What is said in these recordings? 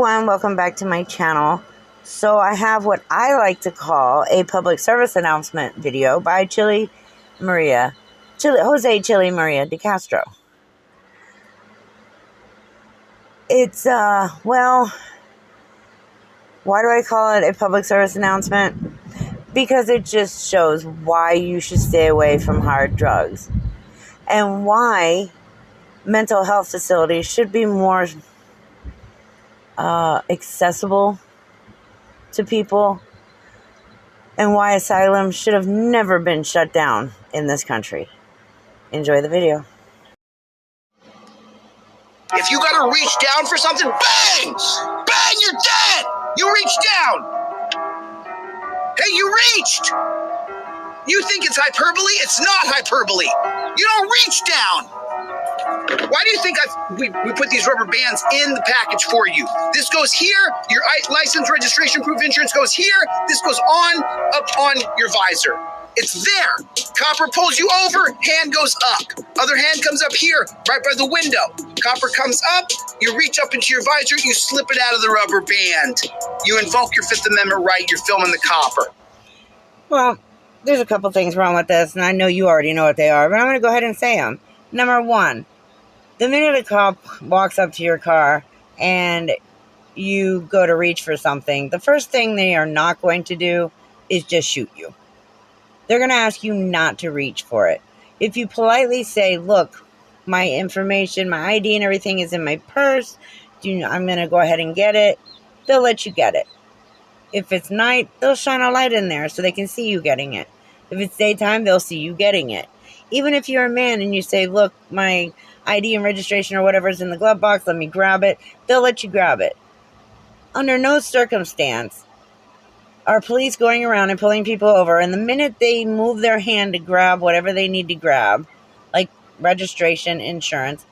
everyone, welcome back to my channel. So I have what I like to call a public service announcement video by Jose Maria de Castro. It's, well, why do I call it a public service announcement? Because it just shows why you should stay away from hard drugs and why mental health facilities should be more accessible to people, and why asylum should have never been shut down in this country. Enjoy the video. If you gotta reach down for something, bang! Bang, you're dead! You reached down! Hey, you reached! You think it's hyperbole? It's not hyperbole! You don't reach down! Why do you think we put these rubber bands in the package for you? This goes here, your license, registration, proof of insurance goes here, this goes up on your visor. It's there. Copper pulls you over, hand goes up. Other hand comes up here, right by the window. Copper comes up, you reach up into your visor, you slip it out of the rubber band. You invoke your Fifth Amendment right, you're filming the copper. Well, there's a couple things wrong with this, and I know you already know what they are, but I'm going to go ahead and say them. Number one, the minute a cop walks up to your car and you go to reach for something, the first thing they are not going to do is just shoot you. They're going to ask you not to reach for it. If you politely say, look, my information, my ID and everything is in my purse, I'm going to go ahead and get it, they'll let you get it. If it's night, they'll shine a light in there so they can see you getting it. If it's daytime, they'll see you getting it. Even if you're a man and you say, look, my ID and registration or whatever's in the glove box, let me grab it, they'll let you grab it. Under no circumstance are police going around and pulling people over, and the minute they move their hand to grab whatever they need to grab, like registration, insurance,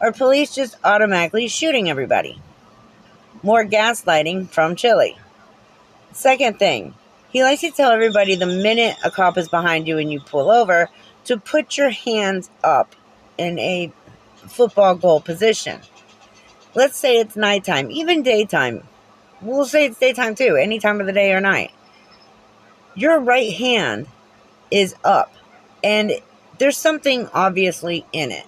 are police just automatically shooting everybody. More gaslighting from Chili. Second thing, he likes to tell everybody the minute a cop is behind you and you pull over to put your hands up in a football goal position. Let's say it's nighttime, even daytime. We'll say it's daytime too, any time of the day or night. Your right hand is up, and there's something obviously in it.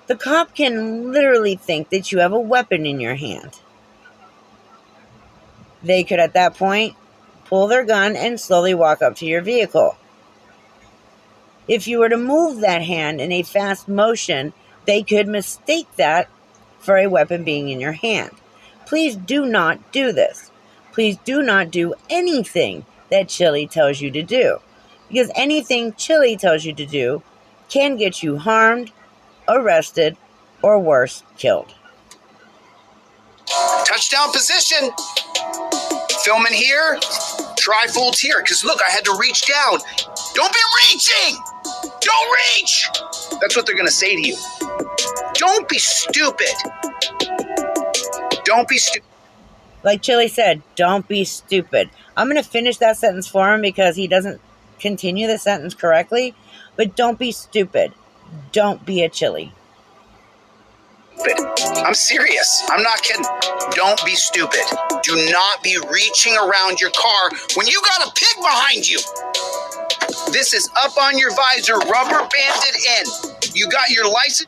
The cop can literally think that you have a weapon in your hand. They could, at that point, pull their gun and slowly walk up to your vehicle. If you were to move that hand in a fast motion, they could mistake that for a weapon being in your hand. Please do not do this. Please do not do anything that Chili tells you to do. Because anything Chili tells you to do can get you harmed, arrested, or worse, killed. Touchdown position. Filming here. Trifold here. Because look, I had to reach down. Don't be reaching. Don't reach. That's what they're going to say to you. Don't be stupid. Don't be stupid. Like Chili said, don't be stupid. I'm going to finish that sentence for him because he doesn't continue the sentence correctly. But don't be stupid. Don't be a Chili. I'm serious. I'm not kidding. Don't be stupid. Do not be reaching around your car when you got a pig behind you. This is up on your visor, rubber banded in. You got your license.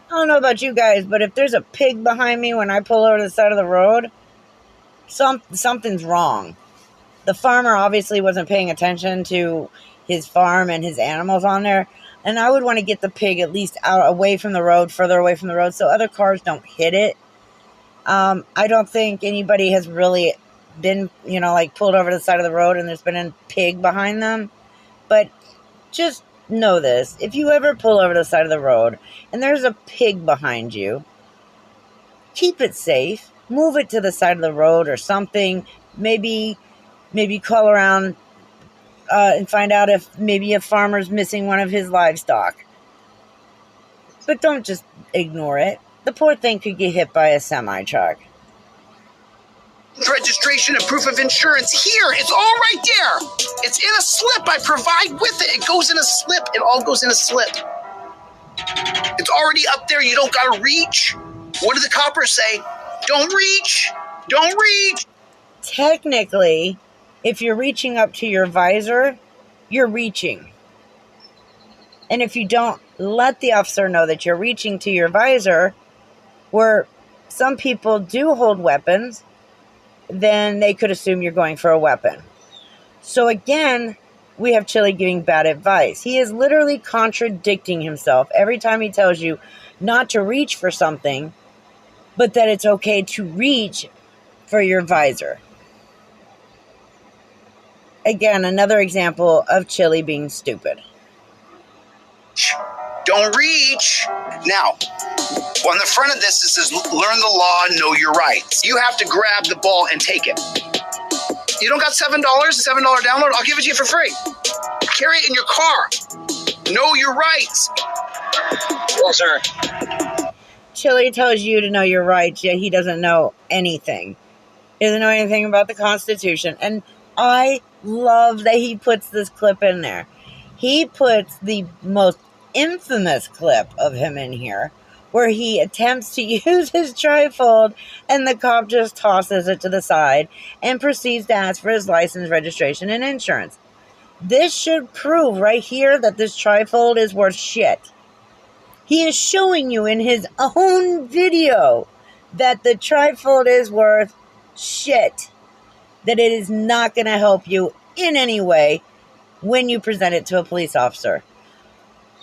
I don't know about you guys, but if there's a pig behind me when I pull over to the side of the road, something's wrong. The farmer obviously wasn't paying attention to his farm and his animals on there. And I would want to get the pig at least out away from the road, further away from the road, so other cars don't hit it. I don't think anybody has really been, like pulled over to the side of the road and there's been a pig behind them. But just know this. If you ever pull over to the side of the road and there's a pig behind you, keep it safe. Move it to the side of the road or something. Maybe call around and find out if maybe a farmer's missing one of his livestock. But don't just ignore it. The poor thing could get hit by a semi-truck. Registration and proof of insurance here. It's all right there. It's in a slip I provide with it. It goes in a slip. It all goes in a slip. It's already up there. You don't got to reach. What do the coppers say? Don't reach. Don't reach. Technically, if you're reaching up to your visor, you're reaching. And if you don't let the officer know that you're reaching to your visor, where some people do hold weapons, then they could assume you're going for a weapon. So again, we have Chili giving bad advice. He is literally contradicting himself every time he tells you not to reach for something, but that it's okay to reach for your visor. Again, another example of Chili being stupid. Don't reach. Now, on the front of this, it says, learn the law, know your rights. You have to grab the ball and take it. You don't got $7, a $7 download? I'll give it to you for free. Carry it in your car. Know your rights. Well, sir. Chili tells you to know your rights, yet he doesn't know anything. He doesn't know anything about the Constitution. And I love that he puts this clip in there. He puts the most infamous clip of him in here, where he attempts to use his trifold and the cop just tosses it to the side and proceeds to ask for his license, registration, and insurance. This should prove right here that this trifold is worth shit. He is showing you in his own video that the trifold is worth shit. That it is not going to help you in any way when you present it to a police officer.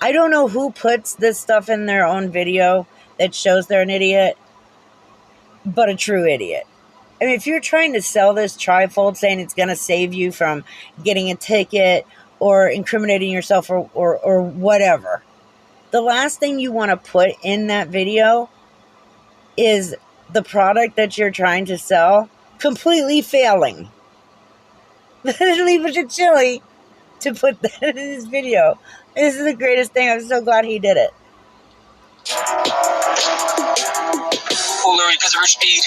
I don't know who puts this stuff in their own video that shows they're an idiot, but a true idiot. I mean, if you're trying to sell this trifold saying it's going to save you from getting a ticket or incriminating yourself or whatever, the last thing you want to put in that video is the product that you're trying to sell completely failing. Leave it to Chili to put that in his video. This is the greatest thing. I'm so glad he did it. Oh, Lori, because of her speed.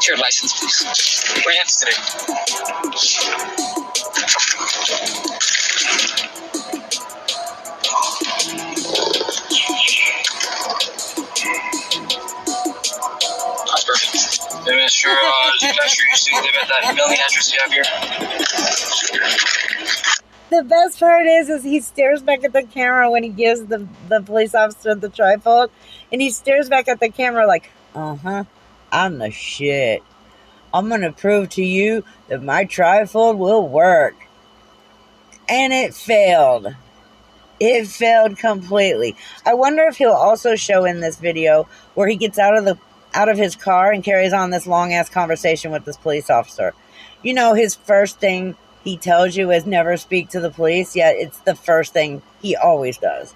Shared license, please. Where are you headed today? That's perfect. Hey, Mr. You still live at that mailing address you have here? The best part is he stares back at the camera when he gives the police officer the trifold, and he stares back at the camera like, I'm the shit. I'm going to prove to you that my trifold will work. And it failed. It failed completely. I wonder if he'll also show in this video where he gets out of his car and carries on this long-ass conversation with this police officer. You know, his first thing he tells you is never speak to the police, yet it's the first thing he always does.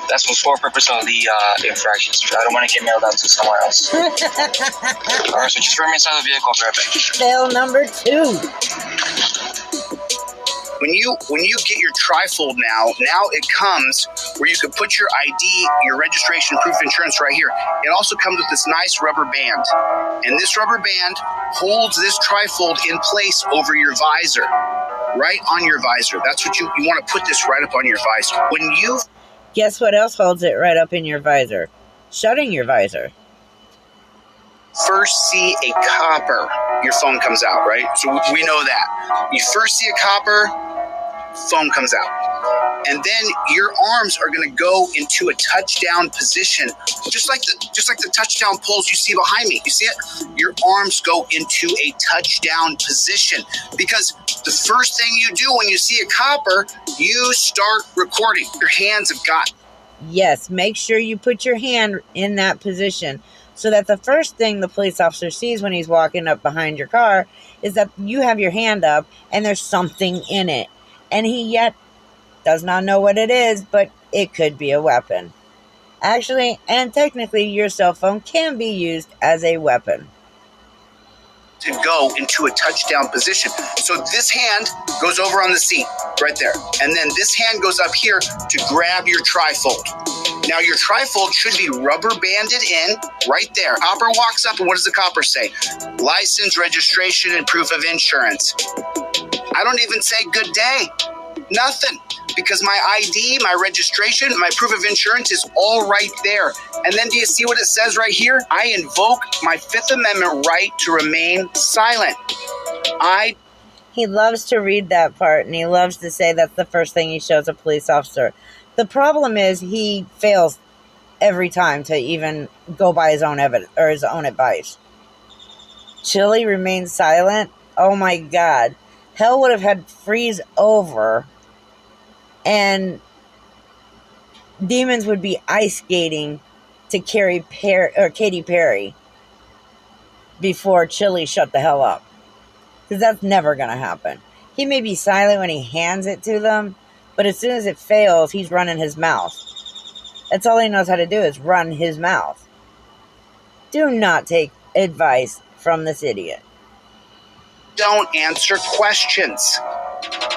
That's the sole purpose of the infractions. I don't want to get mailed out to somewhere else. Alright, so just remain inside the vehicle, grab it. Fail number 2. When you get your trifold now it comes where you can put your ID, your registration, proof of insurance right here. It also comes with this nice rubber band. And this rubber band holds this trifold in place over your visor. Right on your visor. That's what you want to put this right up on your visor. When you... Guess what else holds it right up in your visor? Shutting your visor. First see a copper, your phone comes out, right? So we know that. You first see a copper, phone comes out. And then your arms are going to go into a touchdown position, just like the touchdown poles you see behind me. You see it? Your arms go into a touchdown position because the first thing you do when you see a copper, you start recording. Your hands have got. Yes, make sure you put your hand in that position so that the first thing the police officer sees when he's walking up behind your car is that you have your hand up and there's something in it. And he yet does not know what it is, but it could be a weapon. Actually, and technically, your cell phone can be used as a weapon. To go into a touchdown position. So this hand goes over on the seat right there. And then this hand goes up here to grab your trifold. Now your trifold should be rubber banded in right there. Copper walks up and what does the copper say? License, registration, and proof of insurance. I don't even say good day. Nothing. Because my ID, my registration, my proof of insurance is all right there. And then do you see what it says right here? I invoke my Fifth Amendment right to remain silent. He loves to read that part, and he loves to say that's the first thing he shows a police officer. The problem is he fails every time to even go by his own evidence or his own advice. Chili remains silent. Oh my God. Hell would have had to freeze over, and demons would be ice skating to Katy Perry before Chili shut the hell up. Because that's never going to happen. He may be silent when he hands it to them, but as soon as it fails, he's running his mouth. That's all he knows how to do, is run his mouth. Do not take advice from this idiot. Don't answer questions.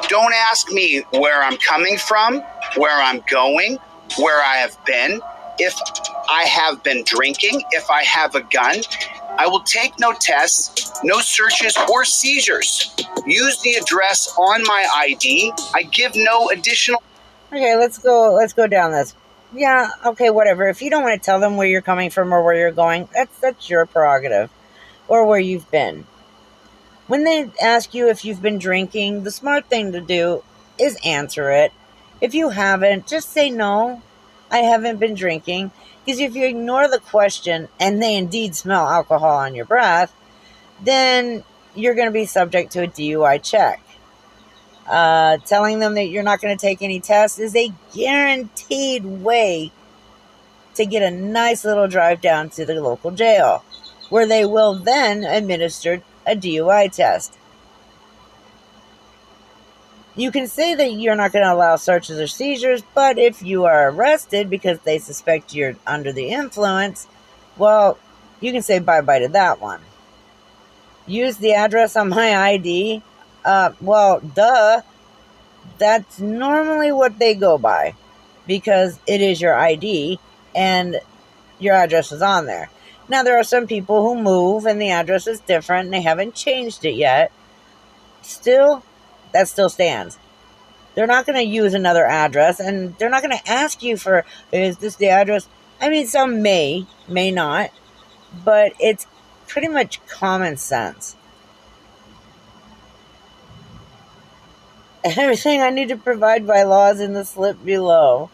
Don't ask me where I'm coming from, where I'm going, where I have been, if I have been drinking, if I have a gun. I will take no tests, no searches or seizures. Use the address on my ID. I give no additional... Okay, let's go down this. Yeah, okay, whatever. If you don't want to tell them where you're coming from or where you're going, that's your prerogative. Or where you've been. When they ask you if you've been drinking, the smart thing to do is answer it. If you haven't, just say no, I haven't been drinking. Because if you ignore the question and they indeed smell alcohol on your breath, then you're going to be subject to a DUI check. Telling them that you're not going to take any tests is a guaranteed way to get a nice little drive down to the local jail, where they will then administer a DUI test. You can say that you're not going to allow searches or seizures, but if you are arrested because they suspect you're under the influence, well, you can say bye-bye to that one. Use the address on my ID. Well, duh. That's normally what they go by, because it is your ID and your address is on there. Now, there are some people who move and the address is different and they haven't changed it yet. Still, that still stands. They're not going to use another address, and they're not going to ask you for, is this the address? I mean, some may not, but it's pretty much common sense. Everything I need to provide by law is in the slip below.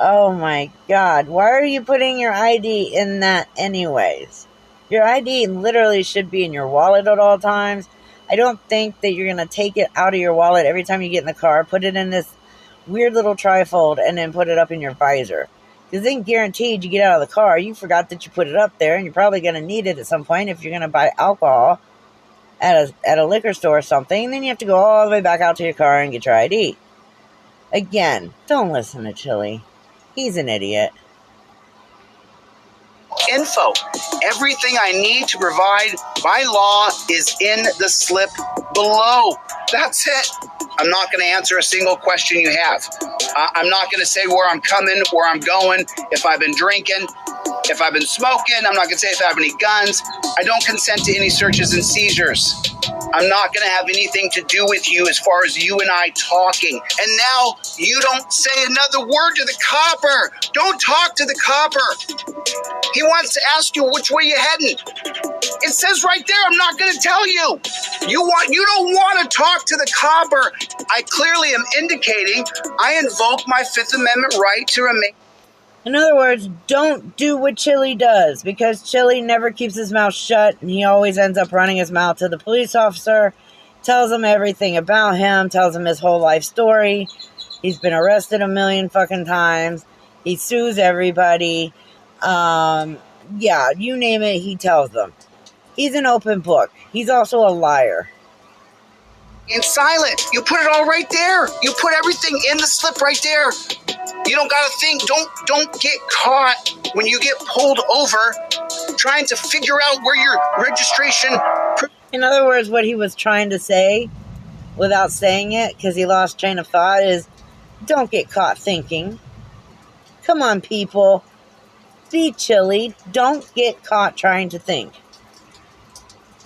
Oh my God. Why are you putting your ID in that anyways? Your ID literally should be in your wallet at all times. I don't think that you're going to take it out of your wallet every time you get in the car, put it in this weird little trifold, and then put it up in your visor. Because then guaranteed you get out of the car, you forgot that you put it up there, and you're probably going to need it at some point if you're going to buy alcohol at a liquor store or something. And then you have to go all the way back out to your car and get your ID. Again, don't listen to Chili. He's an idiot. Info. Everything I need to provide by law is in the slip below. That's it. I'm not going to answer a single question you have. I'm not going to say where I'm coming, where I'm going, if I've been drinking, if I've been smoking. I'm not going to say if I have any guns. I don't consent to any searches and seizures. I'm not going to have anything to do with you as far as you and I talking. And now you don't say another word to the copper. Don't talk to the copper. He wants to ask you which way you're heading. It says right there, I'm not going to tell you. You don't want to talk to the copper. I clearly am indicating I invoke my Fifth Amendment right to remain. In other words, don't do what Chili does, because Chili never keeps his mouth shut, and he always ends up running his mouth to the police officer, tells him everything about him, tells him his whole life story. He's been arrested a million fucking times. He sues everybody. Yeah, you name it, he tells them. He's an open book. He's also a liar. And silent. You put it all right there. You put everything in the slip right there. You don't gotta think. Don't get caught when you get pulled over trying to figure out where your registration. In other words, what he was trying to say, without saying it, because he lost train of thought, is don't get caught thinking. Come on, people. Be Chili. Don't get caught trying to think.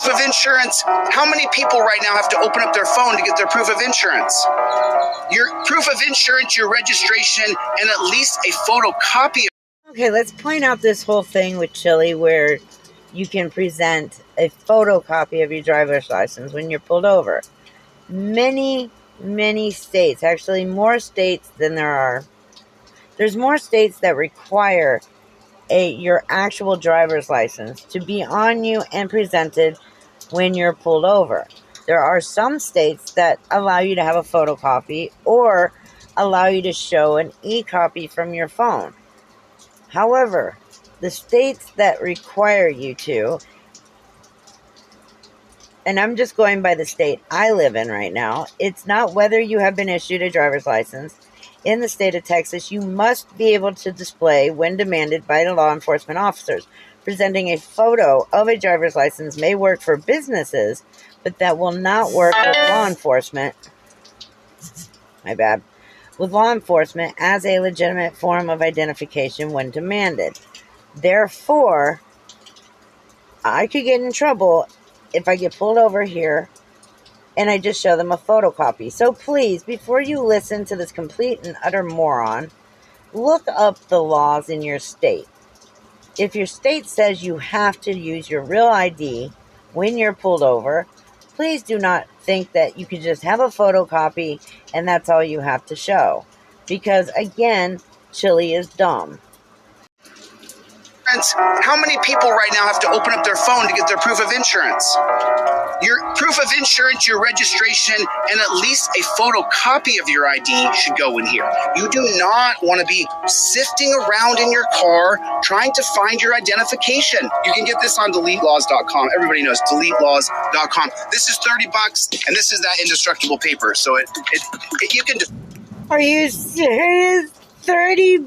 Proof of insurance. How many people right now have to open up their phone to get their proof of insurance? Your proof of insurance, your registration, and at least a photocopy. Okay, let's point out this whole thing with Chili where you can present a photocopy of your driver's license when you're pulled over. Many states, actually more states than there's more states that require your actual driver's license to be on you and presented when you're pulled over. There are some states that allow you to have a photocopy or allow you to show an e-copy from your phone. However, the states that require you to, and I'm just going by the state I live in right now, it's not whether you have been issued a driver's license. In the state of Texas, you must be able to display, when demanded by the law enforcement officers. Presenting a photo of a driver's license may work for businesses, but that will not work with law enforcement. My bad. With law enforcement as a legitimate form of identification when demanded. Therefore, I could get in trouble if I get pulled over here and I just show them a photocopy. So please, before you listen to this complete and utter moron, look up the laws in your state. If your state says you have to use your real ID when you're pulled over, please do not think that you can just have a photocopy and that's all you have to show. Because, again, Chili is dumb. How many people right now have to open up their phone to get their proof of insurance? Your proof of insurance, your registration, and at least a photocopy of your ID should go in here. You do not want to be sifting around in your car trying to find your identification. You can get this on DeleteLaws.com. Everybody knows DeleteLaws.com. This is $30, and this is that indestructible paper. So you can. Are you serious? $30?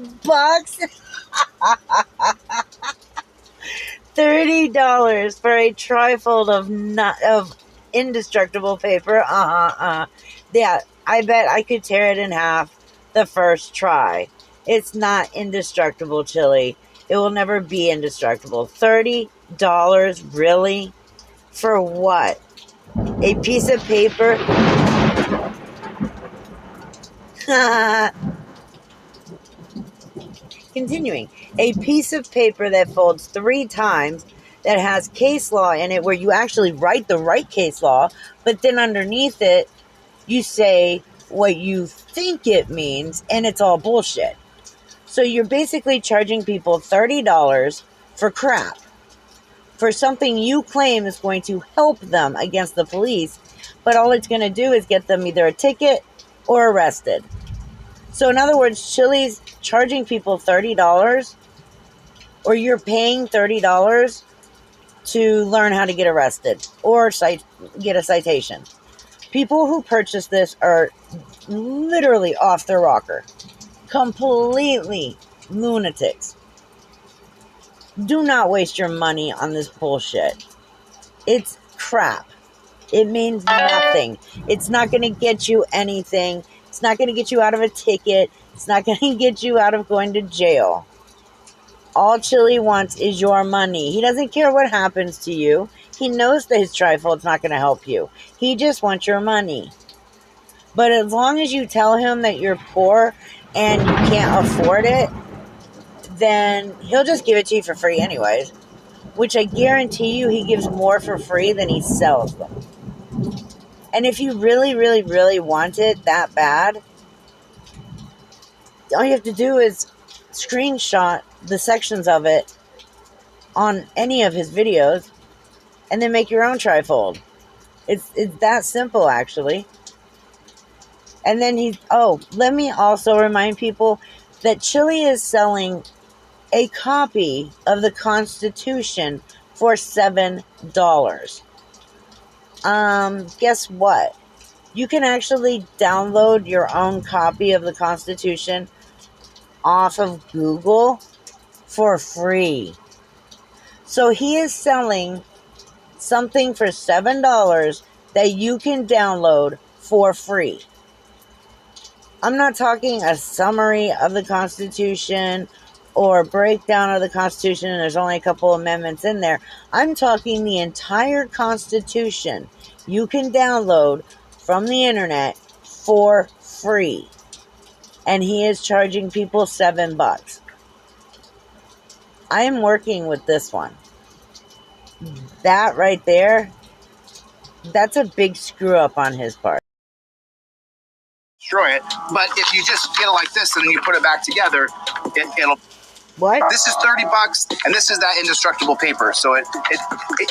$30 for a trifold of indestructible paper. Yeah, I bet I could tear it in half the first try. It's not indestructible, Chili. It will never be indestructible. $30? Really? For what? A piece of paper? Continuing, a piece of paper that folds 3 times, that has case law in it, where you actually write the right case law, but then underneath it, you say what you think it means, and it's all bullshit. So you're basically charging people $30 for crap, for something you claim is going to help them against the police, but all it's going to do is get them either a ticket or arrested. So in other words, Chili's charging people $30, or you're paying $30 to learn how to get arrested or get a citation. People who purchase this are literally off their rocker. Completely lunatics. Do not waste your money on this bullshit. It's crap. It means nothing. It's not going to get you anything. It's not going to get you out of a ticket. It's not going to get you out of going to jail. All Chili wants is your money. He doesn't care what happens to you. He knows that his trifold's not going to help you. He just wants your money. But as long as you tell him that you're poor and you can't afford it, then he'll just give it to you for free anyways. Which I guarantee you he gives more for free than he sells them. And if you really, really, really want it that bad, all you have to do is screenshot the sections of it on any of his videos and then make your own trifold. It's that simple, actually. And then let me also remind people that Chili is selling a copy of the Constitution for $7. Guess what? You can actually download your own copy of the Constitution off of Google for free. So he is selling something for $7 that you can download for free. I'm not talking a summary of the Constitution or breakdown of the Constitution, and there's only a couple amendments in there. I'm talking the entire Constitution. You can download from the internet for free. And he is charging people $7. I am working with this one. That right there, that's a big screw up on his part. Destroy it. But if you just get it like this and then you put it back together, it'll. What? This is $30, and this is that indestructible paper. So it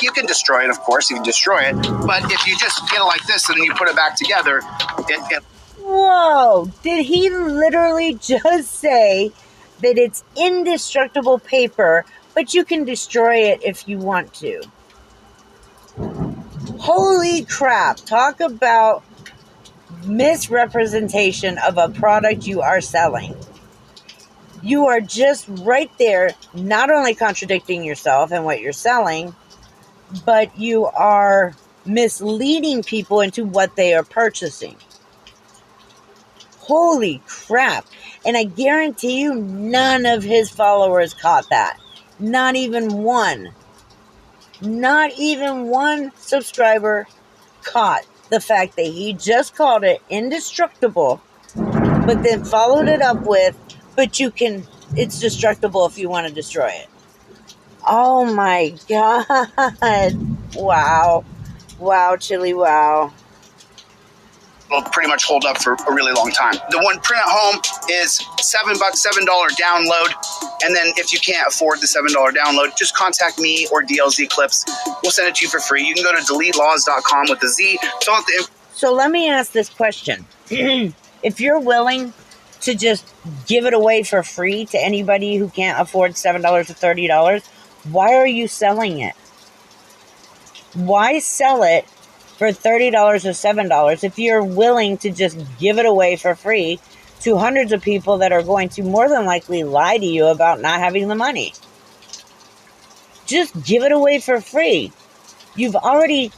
you can destroy it, of course, you can destroy it. But if you just get it like this and then you put it back together, it. Whoa! Did he literally just say that it's indestructible paper, but you can destroy it if you want to? Holy crap! Talk about misrepresentation of a product you are selling. You are just right there, not only contradicting yourself and what you're selling, but you are misleading people into what they are purchasing. Holy crap. And I guarantee you none of his followers caught that. Not even one. Not even one subscriber caught the fact that he just called it indestructible, but then followed it up with, but it's destructible if you want to destroy it. Oh my God. Wow. Wow, Chili, wow. Will pretty much hold up for a really long time. The one print at home is $7, $7 download. And then if you can't afford the $7 download, just contact me or DLZ Clips. We'll send it to you for free. You can go to deletelaws.com with a Z. So let me ask this question. If you're willing to just give it away for free to anybody who can't afford $7 or $30, why are you selling it? Why sell it for $30 or $7 if you're willing to just give it away for free to hundreds of people that are going to more than likely lie to you about not having the money? Just give it away for free. You've already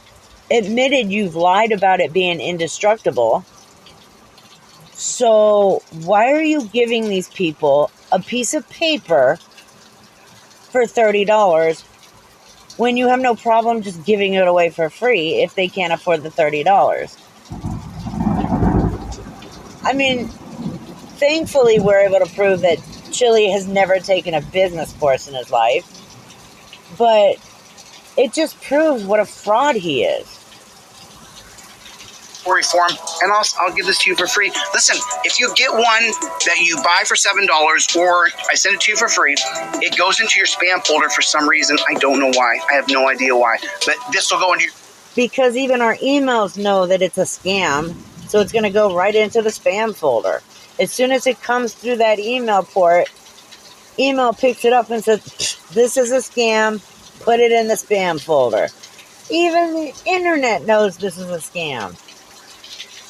admitted you've lied about it being indestructible. So why are you giving these people a piece of paper for $30 when you have no problem just giving it away for free if they can't afford the $30? I mean, thankfully we're able to prove that Chili has never taken a business course in his life, but it just proves what a fraud he is. Reform, and I'll give this to you for free. Listen, if you get one that you buy for $7 or I send it to you for free, it goes into your spam folder for some reason. I don't know why. I have no idea why. But this will go into your... Because even our emails know that it's a scam, so it's going to go right into the spam folder. As soon as it comes through that email port, email picks it up and says, this is a scam, put it in the spam folder. Even the internet knows this is a scam.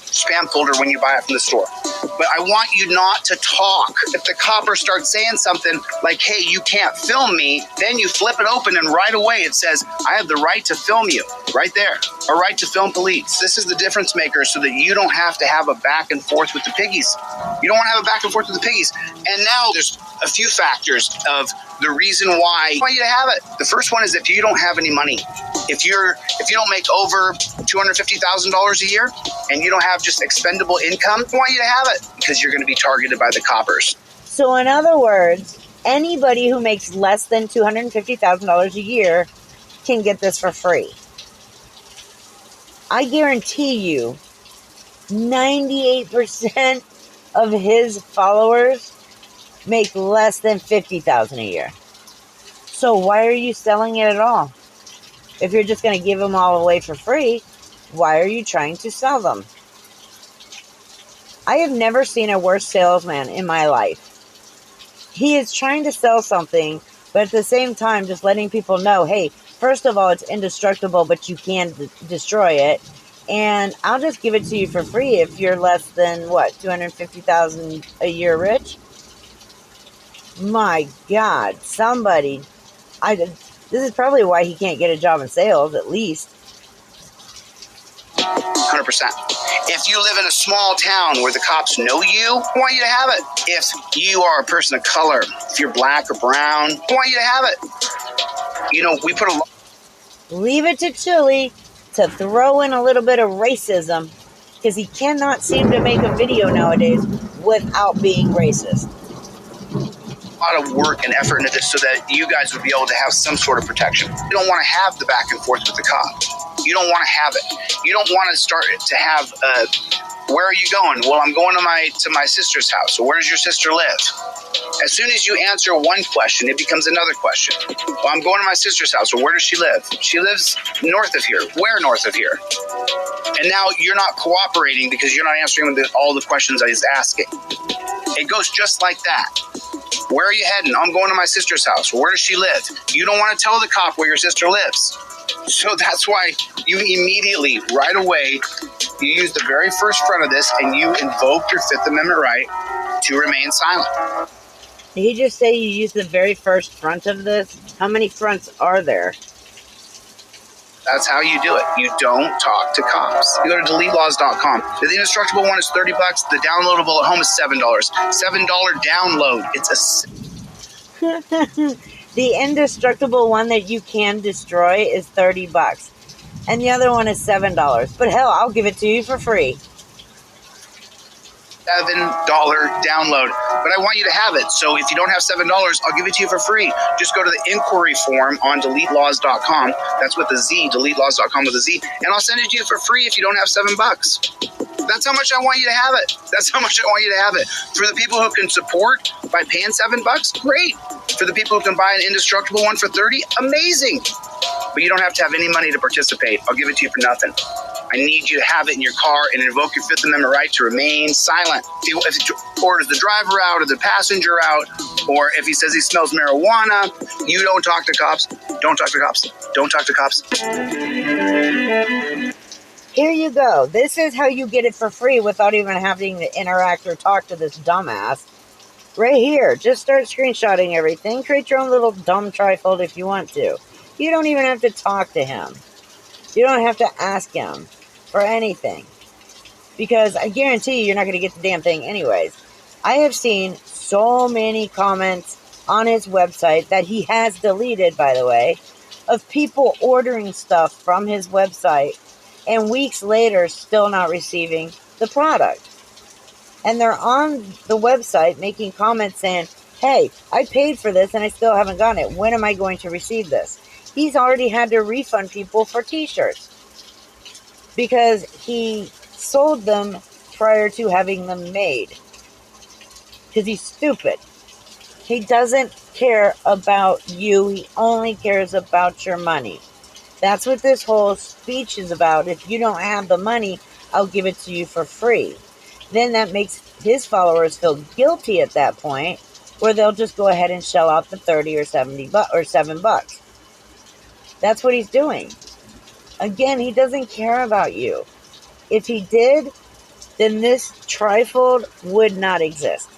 Spam folder when you buy it from the store. But I want you not to talk. If the copper starts saying something like, hey, you can't film me, then you flip it open and right away it says, I have the right to film you. Right there. A right to film police. This is the difference maker so that you don't have to have a back and forth with the piggies. You don't want to have a back and forth with the piggies. And now there's a few factors of the reason why I want you to have it. The first one is if you don't have any money. If you don't make over $250,000 a year and you don't have just expendable income, I want you to have it because you're going to be targeted by the coppers. So in other words, anybody who makes less than $250,000 a year can get this for free. I guarantee you 98% of his followers make less than $50,000 a year. So why are you selling it at all? If you're just going to give them all away for free, why are you trying to sell them? I have never seen a worse salesman in my life. He is trying to sell something, but at the same time just letting people know, hey, first of all, it's indestructible, but you can destroy it. And I'll just give it to you for free if you're less than, $250,000 a year rich? My God, somebody... This is probably why he can't get a job in sales, at least. 100%. If you live in a small town where the cops know you, I want you to have it. If you are a person of color, if you're black or brown, I want you to have it. You know, we put a... Leave it to Chili to throw in a little bit of racism, because he cannot seem to make a video nowadays without being racist. lot of work and effort into this so that you guys would be able to have some sort of protection. You don't want to have the back and forth with the cop. You don't want to have it. You don't want to start to have, where are you going? Well, I'm going to my sister's house. So where does your sister live? As soon as you answer one question, it becomes another question. Well, I'm going to my sister's house. Well, where does she live? She lives north of here. Where north of here? And now you're not cooperating because you're not answering all the questions I was asking. It goes just like that. Where are you heading? I'm going to my sister's house. Where does she live? You don't want to tell the cop where your sister lives. So that's why you immediately, right away, you use the very first front of this and you invoke your Fifth Amendment right to remain silent. Did he just say you use the very first front of this? How many fronts are there? That's how you do it. You don't talk to cops. You go to deletelaws.com. The indestructible one is $30. The downloadable at home is $7. $7 download. It's a... The indestructible one that you can destroy is $30. And the other one is $7. But hell, I'll give it to you for free. $7 download. But I want you to have it. So if you don't have $7, I'll give it to you for free. Just go to the inquiry form on deletelaws.com. That's with a Z, deletelaws.com with a Z. And I'll send it to you for free if you don't have $7. That's how much I want you to have it. That's how much I want you to have it. For the people who can support by paying $7, great. For the people who can buy an indestructible one for $30, amazing. But you don't have to have any money to participate. I'll give it to you for nothing. I need you to have it in your car and invoke your Fifth Amendment right to remain silent. If he orders the driver out or the passenger out, or if he says he smells marijuana, you don't talk to cops. Don't talk to cops. Don't talk to cops. Here you go. This is how you get it for free without even having to interact or talk to this dumbass. Right here. Just start screenshotting everything. Create your own little dumb trifold if you want to. You don't even have to talk to him. You don't have to ask him for anything. Because I guarantee you're not going to get the damn thing anyways. I have seen so many comments on his website that he has deleted, by the way, of people ordering stuff from his website and weeks later still not receiving the product. And they're on the website making comments saying, hey, I paid for this and I still haven't gotten it. When am I going to receive this? He's already had to refund people for t-shirts because he sold them prior to having them made. Because he's stupid. He doesn't care about you. He only cares about your money. That's what this whole speech is about. If you don't have the money, I'll give it to you for free. Then that makes his followers feel guilty at that point, where they'll just go ahead and shell out the $30 or $7. That's what he's doing. Again, he doesn't care about you. If he did, then this trifold would not exist.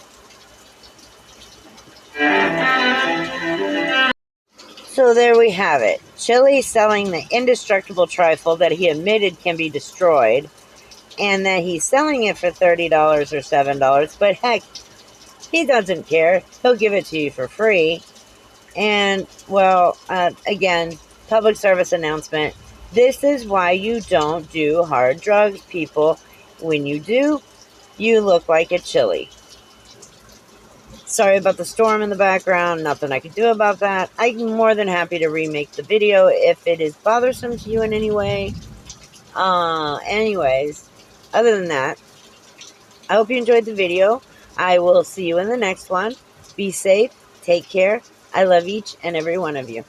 So there we have it. Chili selling the indestructible trifold that he admitted can be destroyed, and that he's selling it for $30 or $7. But heck, he doesn't care. He'll give it to you for free. And, well, again, public service announcement. This is why you don't do hard drugs, people. When you do, you look like a chili. Sorry about the storm in the background. Nothing I can do about that. I'm more than happy to remake the video if it is bothersome to you in any way. Anyways, other than that, I hope you enjoyed the video. I will see you in the next one. Be safe. Take care. I love each and every one of you.